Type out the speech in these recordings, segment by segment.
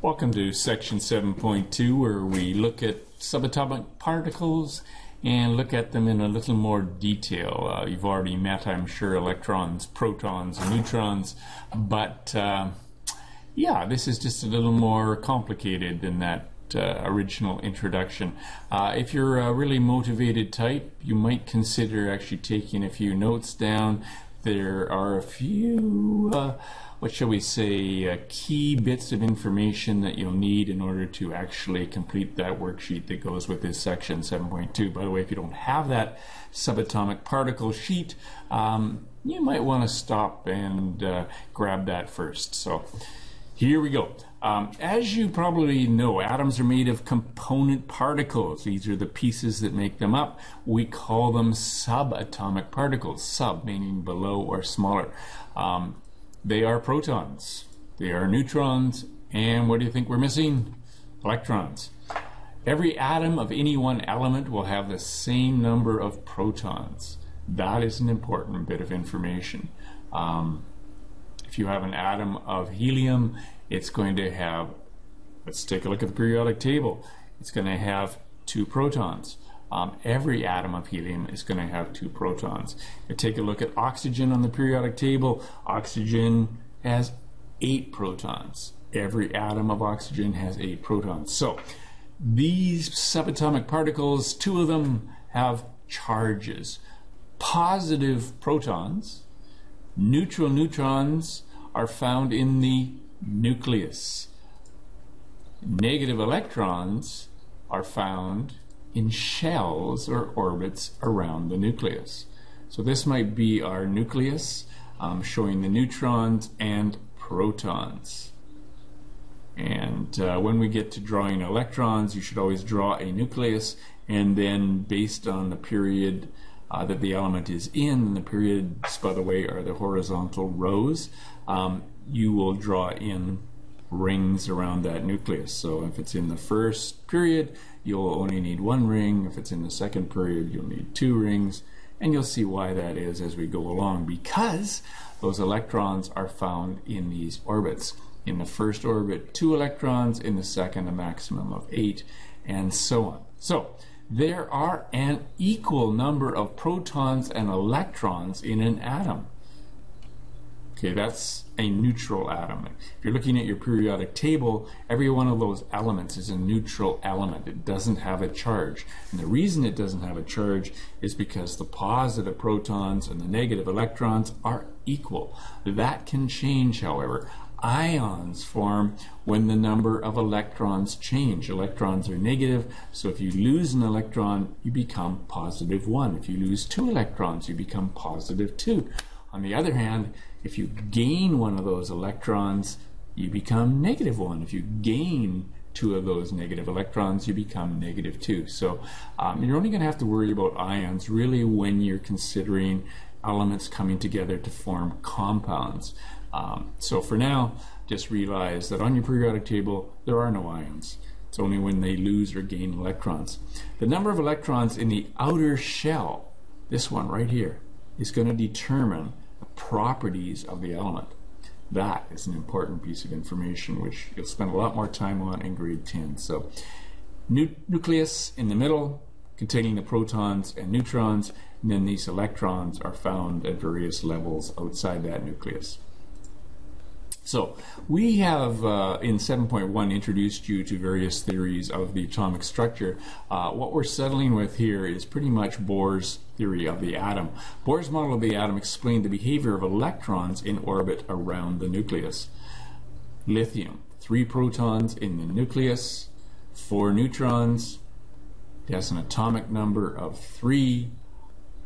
Welcome to section 7.2, where we look at subatomic particles and look at them in a little more detail. You've already met, I'm sure, electrons, protons, and neutrons, but yeah, this is just a little more complicated than that original introduction. If you're a really motivated type, you might consider actually taking a few notes down. There are a few what shall we say, key bits of information that you'll need in order to actually complete that worksheet that goes with this section 7.2. By the way, if you don't have that subatomic particle sheet, you might want to stop and grab that first. So here we go. As you probably know, atoms are made of component particles. These are the pieces that make them up. We call them subatomic particles. Sub meaning below or smaller. They are protons, they are neutrons, and what do you think we're missing? Electrons. Every atom of any one element will have the same number of protons. That is an important bit of information. If you have an atom of helium, it's going to have, let's take a look at the periodic table, it's going to have 2 protons. Every atom of helium is going to have 2 protons. You take a look at oxygen on the periodic table. Oxygen has 8 protons. Every atom of oxygen has 8 protons. So these subatomic particles, 2 of them have charges. Positive protons, neutral neutrons, are found in the nucleus. Negative electrons are found in shells or orbits around the nucleus. So this might be our nucleus, showing the neutrons and protons. And when we get to drawing electrons, you should always draw a nucleus, and then based on the period that the element is in, and the periods, by the way, are the horizontal rows, you will draw in rings around that nucleus. So if it's in the first period, you'll only need 1 ring. If it's in the second period, you'll need 2 rings. And you'll see why that is as we go along, because those electrons are found in these orbits. In the first orbit, 2 electrons, in the second, a maximum of 8, and so on. So there are an equal number of protons and electrons in an atom. Okay, that's a neutral atom. If you're looking at your periodic table, every one of those elements is a neutral element. It doesn't have a charge. And the reason it doesn't have a charge is because the positive protons and the negative electrons are equal. That can change, however. Ions form when the number of electrons change. Electrons are negative, so if you lose an electron, you become positive 1. If you lose 2 electrons, you become positive 2. On the other hand, if you gain one of those electrons, you become negative 1. If you gain 2 of those negative electrons, you become negative 2. So you're only going to have to worry about ions really when you're considering elements coming together to form compounds. So for now, just realize that on your periodic table, there are no ions. It's only when they lose or gain electrons. The number of electrons in the outer shell, this one right here, is going to determine the properties of the element. That is an important piece of information which you'll spend a lot more time on in grade 10. So nucleus in the middle containing the protons and neutrons, and then these electrons are found at various levels outside that nucleus. So we have in 7.1 introduced you to various theories of the atomic structure. What we're settling with here is pretty much Bohr's theory of the atom. Bohr's model of the atom explained the behavior of electrons in orbit around the nucleus. Lithium, 3 protons in the nucleus, 4 neutrons. It has an atomic number of 3,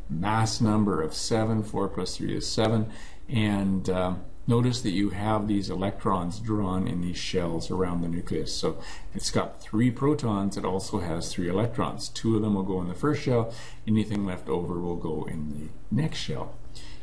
mass number of 7, 4 plus 3 is 7, and notice that you have these electrons drawn in these shells around the nucleus. So it's got 3 protons, it also has 3 electrons. 2 of them will go in the first shell, anything left over will go in the next shell.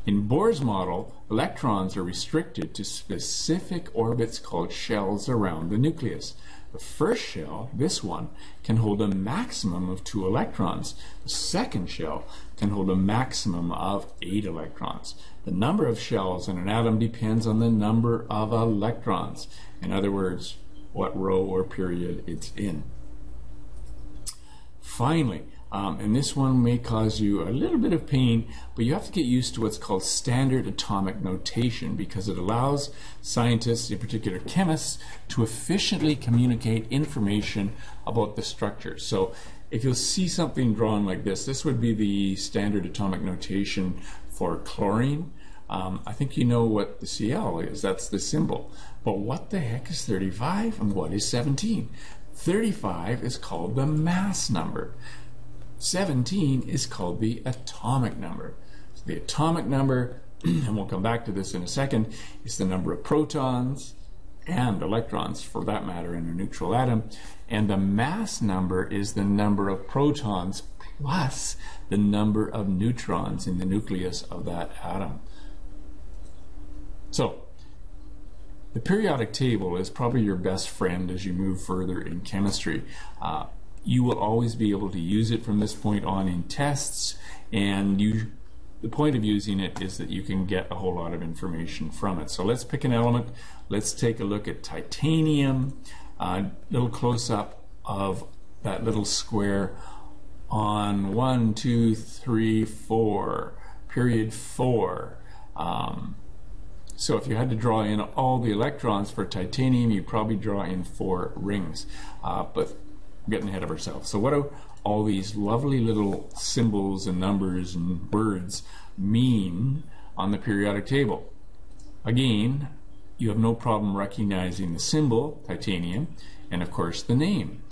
In Bohr's model, electrons are restricted to specific orbits called shells around the nucleus. The first shell, this one, can hold a maximum of 2 electrons. The second shell can hold a maximum of 8 electrons. The number of shells in an atom depends on the number of electrons. In other words, what row or period it's in. Finally, and this one may cause you a little bit of pain, but you have to get used to what's called standard atomic notation, because it allows scientists, in particular chemists, to efficiently communicate information about the structure. So if you'll see something drawn like this, this would be the standard atomic notation for chlorine. I think you know what the Cl is, that's the symbol. But what the heck is 35 and what is 17? 35 is called the mass number. 17 is called the atomic number. So the atomic number, and we'll come back to this in a second, is the number of protons and electrons, for that matter, in a neutral atom. And the mass number is the number of protons plus the number of neutrons in the nucleus of that atom. So, the periodic table is probably your best friend as you move further in chemistry. You will always be able to use it from this point on in tests, and the point of using it is that you can get a whole lot of information from it. So let's pick an element. Let's take a look at titanium. Little close-up of that little square on 1, 2, 3, 4, period 4. So if you had to draw in all the electrons for titanium, you'd probably draw in 4 rings. But we're getting ahead of ourselves. So what do all these lovely little symbols and numbers and words mean on the periodic table? Again, you have no problem recognizing the symbol, titanium, and of course the name.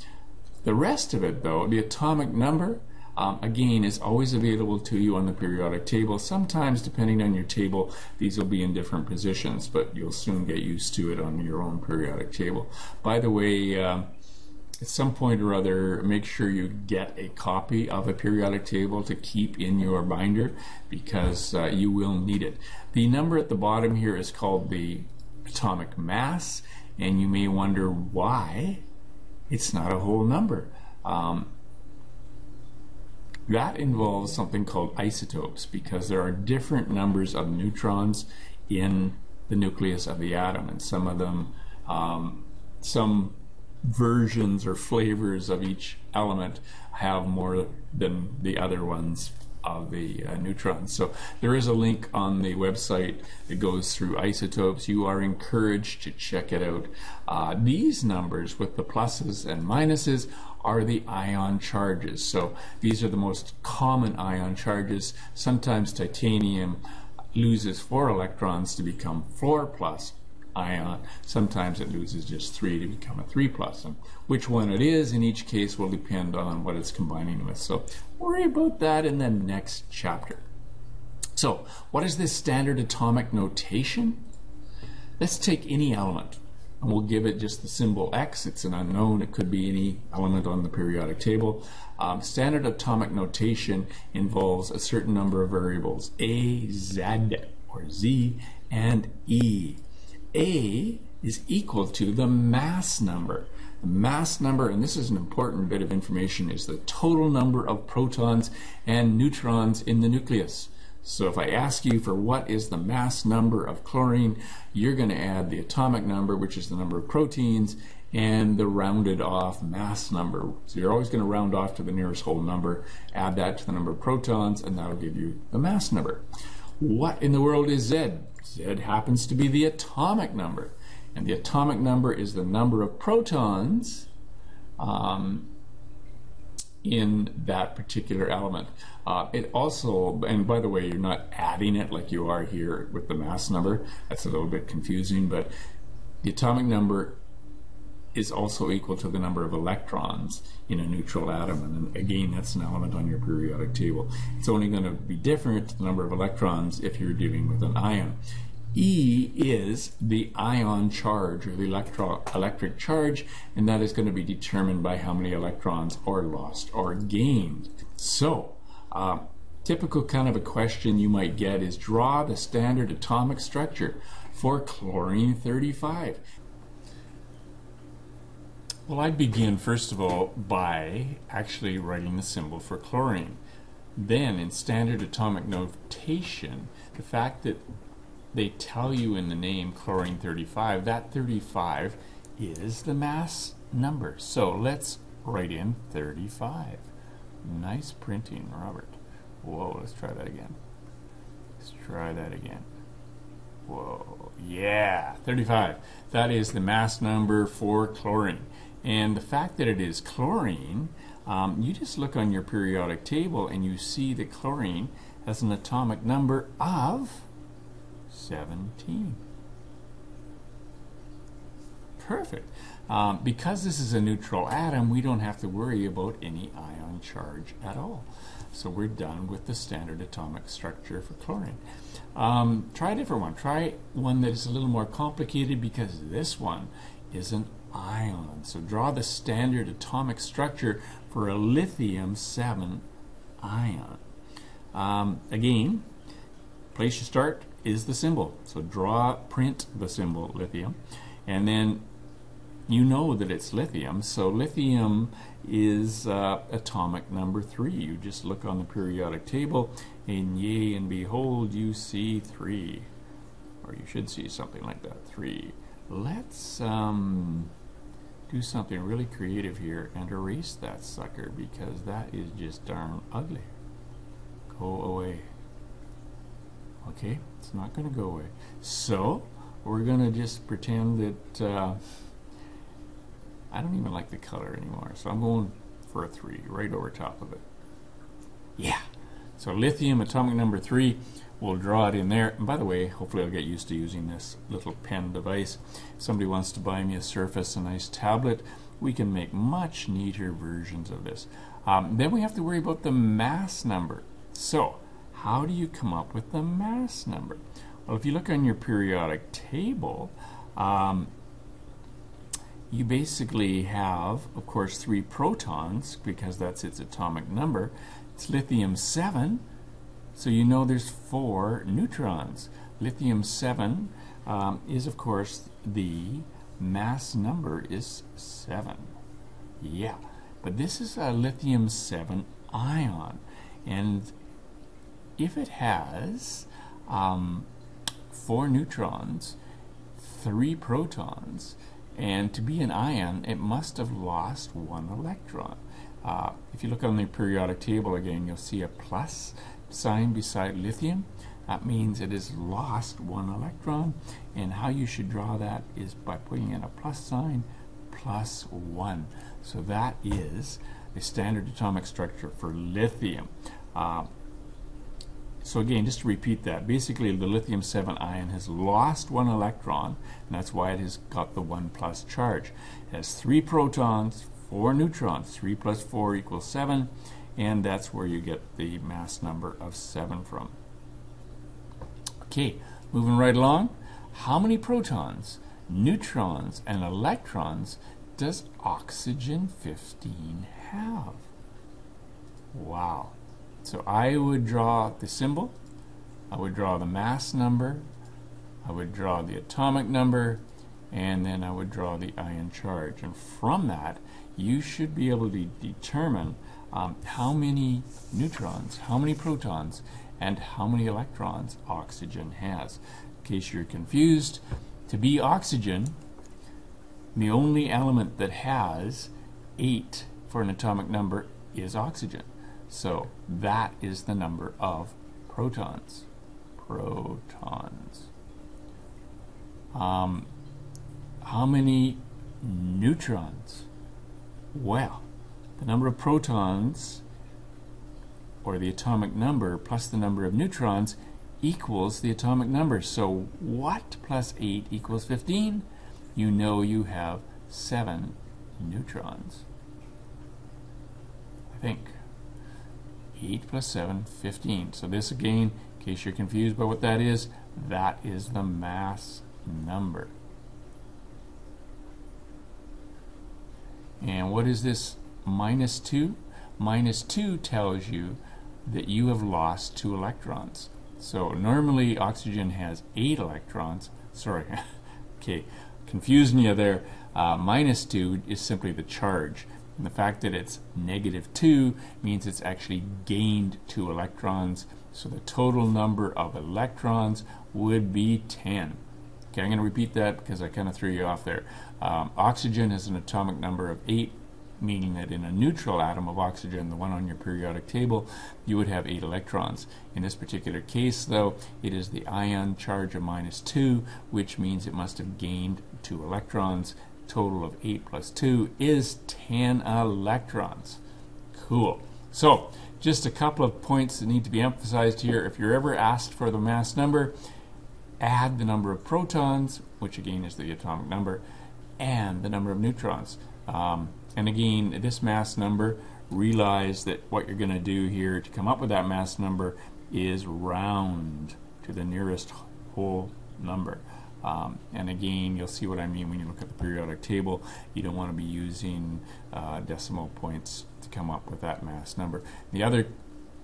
The rest of it, though, the atomic number, again, is always available to you on the periodic table. Sometimes, depending on your table, these will be in different positions, but you'll soon get used to it on your own periodic table. By the way, at some point or other, make sure you get a copy of a periodic table to keep in your binder, because you will need it. The number at the bottom here is called the atomic mass, and you may wonder why it's not a whole number. That involves something called isotopes, because there are different numbers of neutrons in the nucleus of the atom, and some of them, some versions or flavors of each element have more than the other ones of the neutrons. So there is a link on the website that goes through isotopes. You are encouraged to check it out. These numbers with the pluses and minuses are the ion charges. So these are the most common ion charges. Sometimes titanium loses 4 electrons to become 4+ ion. Sometimes it loses just 3 to become a 3+. And which one it is in each case will depend on what it's combining with. So worry about that in the next chapter. So what is this standard atomic notation? Let's take any element, and we'll give it just the symbol X. It's an unknown. It could be any element on the periodic table. Standard atomic notation involves a certain number of variables, A, Z, or Z, and E. A is equal to the mass number. The mass number, and this is an important bit of information, is the total number of protons and neutrons in the nucleus. So if I ask you for what is the mass number of chlorine, you're going to add the atomic number, which is the number of proteins, and the rounded off mass number. So you're always going to round off to the nearest whole number, add that to the number of protons, and that'll give you the mass number. What in the world is Z? Z happens to be the atomic number, and the atomic number is the number of protons in that particular element. It also, and by the way, you're not adding it like you are here with the mass number. That's a little bit confusing, but the atomic number is also equal to the number of electrons in a neutral atom, and again, that's an element on your periodic table. It's only going to be different, the number of electrons, if you're dealing with an ion. E is the ion charge, or the electric charge, and that is going to be determined by how many electrons are lost or gained. So, typical kind of a question you might get is, draw the standard atomic structure for chlorine 35. Well, I'd begin first of all by actually writing the symbol for chlorine. Then in standard atomic notation, the fact that they tell you in the name chlorine 35, that 35 is the mass number. So let's write in 35. Nice printing, Robert. Whoa, let's try that again. Let's try that again. Whoa, yeah, 35. That is the mass number for chlorine. And the fact that it is chlorine, you just look on your periodic table and you see that chlorine has an atomic number of 17. Perfect. Because this is a neutral atom, we don't have to worry about any ion charge at all. So we're done with the standard atomic structure for chlorine. Try a different one. Try one that is a little more complicated, because this one is an ion. So draw the standard atomic structure for a lithium-7 ion. Again, place you start is the symbol. So print the symbol lithium, and then you know that it's lithium. So lithium is atomic number 3. You just look on the periodic table, and yea and behold, you see 3. Or you should see something like that, 3. Let's do something really creative here and erase that sucker, because that is just darn ugly. Go away. Okay, it's not going to go away. So we're going to just pretend that I don't even like the color anymore, so I'm going for a 3 right over top of it. Yeah. So lithium, atomic number 3, we'll draw it in there. And by the way, hopefully I'll get used to using this little pen device. If somebody wants to buy me a Surface, a nice tablet, we can make much neater versions of this. Then we have to worry about the mass number. So how do you come up with the mass number? Well, if you look on your periodic table, you basically have, of course, 3 protons, because that's its atomic number. It's lithium-7, so you know there's 4 neutrons. Lithium-7 is, of course, the mass number is 7. Yeah, but this is a lithium-7 ion, and if it has 4 neutrons, 3 protons, and to be an ion, it must have lost 1 electron. If you look on the periodic table again, you'll see a plus sign beside lithium. That means it has lost 1 electron, and how you should draw that is by putting in a plus sign, plus 1. So that is the standard atomic structure for lithium. So again, just to repeat that, basically the lithium-7 ion has lost 1 electron, and that's why it has got the 1 plus charge. It has 3 protons, 4 neutrons. 3 plus 4 equals 7, and that's where you get the mass number of 7 from. Okay, moving right along. How many protons, neutrons, and electrons does oxygen 15 have? Wow. So I would draw the symbol, I would draw the mass number, I would draw the atomic number, and then I would draw the ion charge. And from that, you should be able to determine how many neutrons, how many protons, and how many electrons oxygen has. In case you're confused, to be oxygen, the only element that has 8 for an atomic number is oxygen. So that is the number of protons. Protons. How many neutrons? Well, the number of protons, or the atomic number, plus the number of neutrons equals the atomic number. So what plus 8 equals 15? You know you have 7 neutrons. I think. 8 plus 7, 15. So this again, in case you're confused by what that is the mass number. And what is this minus 2? Minus 2 tells you that you have lost 2 electrons. So normally oxygen has 8 electrons. Sorry, okay, confusing you there. Minus 2 is simply the charge. And the fact that it's negative 2 means it's actually gained 2 electrons. So the total number of electrons would be 10. Okay, I'm going to repeat that because I kind of threw you off there. Oxygen has an atomic number of 8, meaning that in a neutral atom of oxygen, the one on your periodic table, you would have 8 electrons. In this particular case, though, it is the ion charge of -2, which means it must have gained 2 electrons. Total of 8 plus 2 is 10 electrons. Cool. So, just a couple of points that need to be emphasized here. If you're ever asked for the mass number, add the number of protons, which again is the atomic number, and the number of neutrons. And again, this mass number, realize that what you're going to do here to come up with that mass number is round to the nearest whole number. And again, you'll see what I mean when you look at the periodic table. You don't want to be using decimal points to come up with that mass number. The other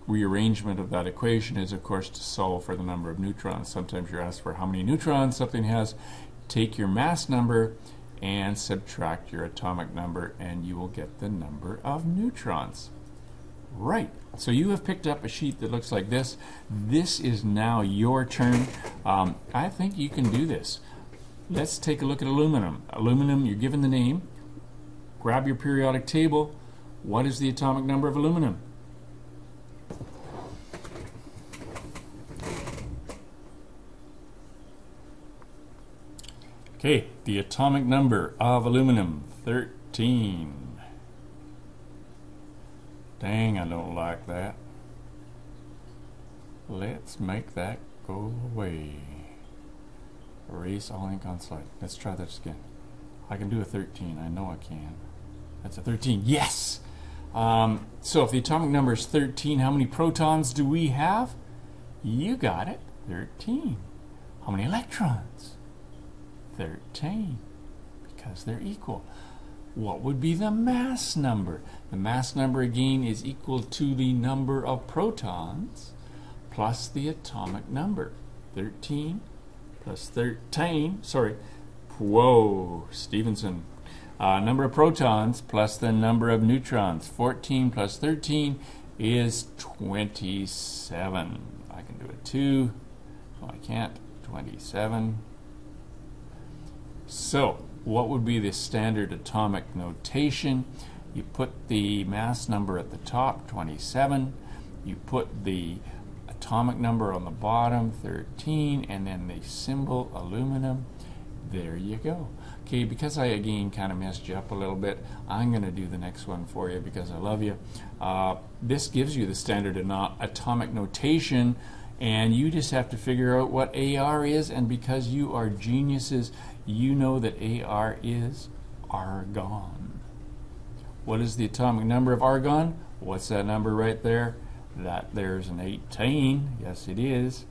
rearrangement of that equation is, of course, to solve for the number of neutrons. Sometimes you're asked for how many neutrons something has. Take your mass number and subtract your atomic number, and you will get the number of neutrons. Right. So you have picked up a sheet that looks like this. This is now your turn. I think you can do this. Let's take a look at aluminum. Aluminum, you're given the name. Grab your periodic table. What is the atomic number of aluminum? Okay, the atomic number of aluminum, 13. Dang, I don't like that. Let's make that go away. Erase all ink on slide. Let's try this again. I can do a 13. I know I can. That's a 13. Yes! So if the atomic number is 13, how many protons do we have? You got it. 13. How many electrons? 13. Because they're equal. What would be the mass number? The mass number again is equal to the number of protons plus the atomic number. 13 plus 13, sorry, whoa, Stevenson. Number of protons plus the number of neutrons. 14 plus 13 is 27. I can do it too. No, I can't. 27. So, what would be the standard atomic notation? You put the mass number at the top, 27. You put the atomic number on the bottom, 13, and then the symbol aluminum. There you go. Okay, because I again kind of messed you up a little bit, I'm going to do the next one for you because I love you. This gives you the standard atomic notation, and you just have to figure out what AR is, and because you are geniuses, you know that AR is argon. What is the atomic number of argon? What's that number right there? That there's an 18. Yes, it is.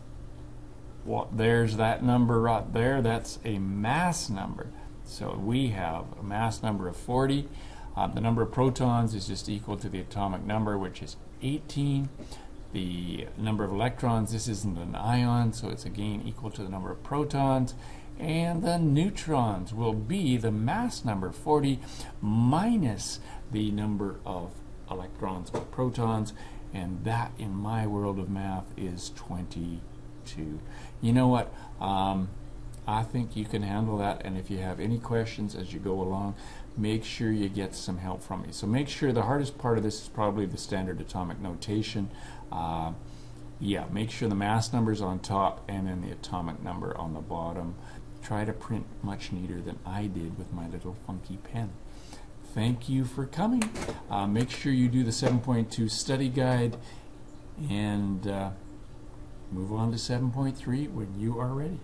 What there's that number right there. That's a mass number. So we have a mass number of 40. The number of protons is just equal to the atomic number, which is 18. The number of electrons, this isn't an ion, so it's again equal to the number of protons. And the neutrons will be the mass number 40 minus the number of electrons or protons, and that in my world of math is 22. You know what? I think you can handle that, and if you have any questions as you go along, make sure you get some help from me. So make sure the hardest part of this is probably the standard atomic notation. Yeah, make sure the mass number is on top and then the atomic number on the bottom. Try to print much neater than I did with my little funky pen. Thank you for coming. Make sure you do the 7.2 study guide and move on to 7.3 when you are ready.